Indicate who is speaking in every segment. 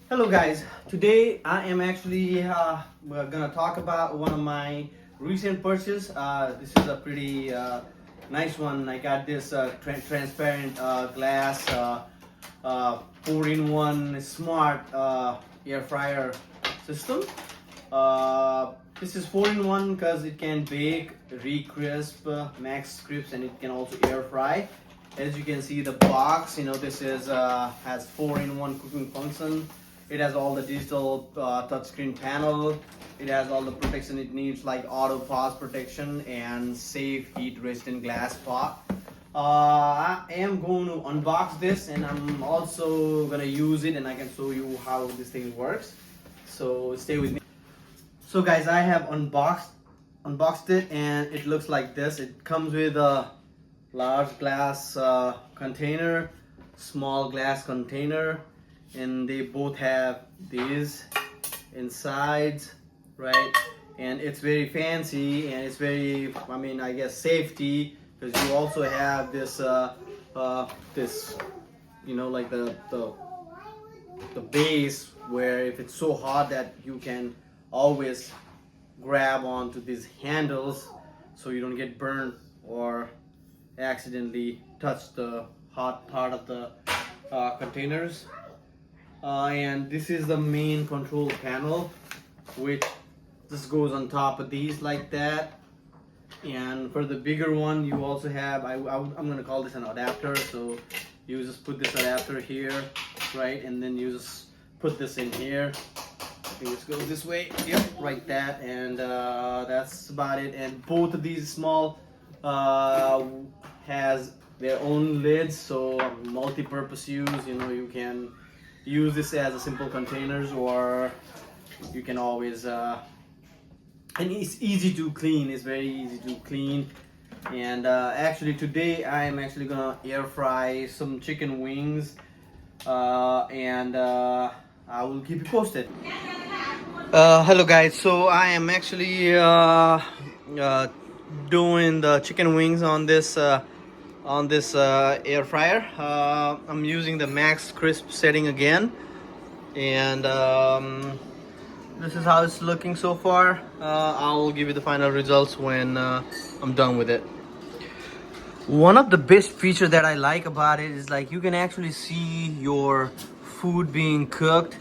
Speaker 1: Hello guys, today I am actually gonna talk about one of my recent purchase. This is a pretty nice one. I got this transparent glass 4-in-1 smart air fryer system. This is 4-in-1 because it can bake, re-crisp, max crisp, and it can also air fry. As you can see the box, this is has 4-in-1 cooking function. It has all the digital touchscreen panel. It has all the protection it needs, like auto pause protection and safe heat resistant glass pot. I am going to unbox this, and I'm also gonna use it, and I can show you how this thing works. So stay with me. So guys, I have unboxed it, and it looks like this. It comes with a large glass container, small glass container, and they both have these insides, right? And it's very fancy, and it's very, I guess, safety, because you also have this this, like the base, where if it's so hot that you can always grab onto these handles so you don't get burned or accidentally touch the hot part of the containers. And this is the main control panel, which just goes on top of these like that. And for the bigger one, you also have, I'm going to call this an adapter. So you just put this adapter here, right? And then you just put this in here. I think it goes this way. Yep, like that. And that's about it. And both of these small has their own lids, so multi-purpose use. You can use this as a simple containers, or you can always and it's easy to clean. It's very easy to clean. And actually today I am actually gonna air fry some chicken wings, and I will keep you posted. Hello guys, so I am actually doing the chicken wings on this air fryer. I'm using the max crisp setting again, and this is how it's looking so far. I'll give you the final results when I'm done with it. One of the best features that I like about it is, like, you can actually see your food being cooked.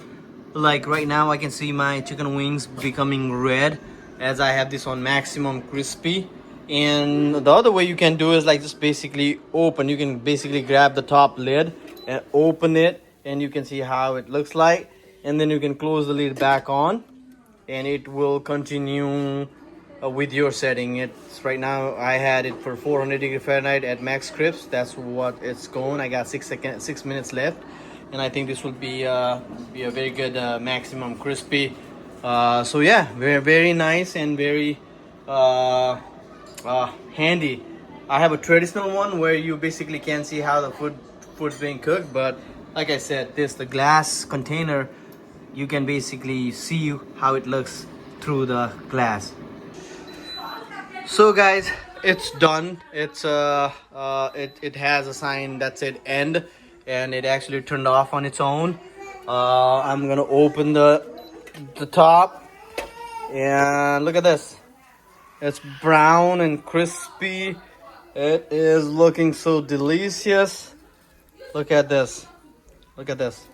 Speaker 1: Like right now I can see my chicken wings becoming red as I have this on maximum crispy. And the other way you can do is, like, just basically open. You can basically grab the top lid and open it, and you can see how it looks like. And then you can close the lid back on, and it will continue with your setting. It's right now I had it for 400 degree Fahrenheit at max crisp. That's what it's going. I got 6 minutes left, and I think this will be a very good maximum crispy. So yeah, very nice and very handy. I have a traditional one where you basically can't see how the food's being cooked, but like I said, the glass container, you can basically see how it looks through the glass. So guys, it's done. It has a sign that said end, and it actually turned off on its own. I'm gonna open the top, and look at this. It's brown and crispy. It is looking so delicious. Look at this. Look at this.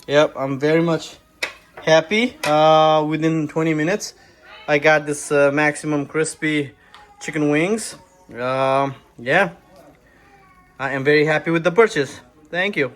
Speaker 1: Yep, I'm very much happy. Within 20 minutes, I got this maximum crispy chicken wings. Yeah, I am very happy with the purchase. Thank you.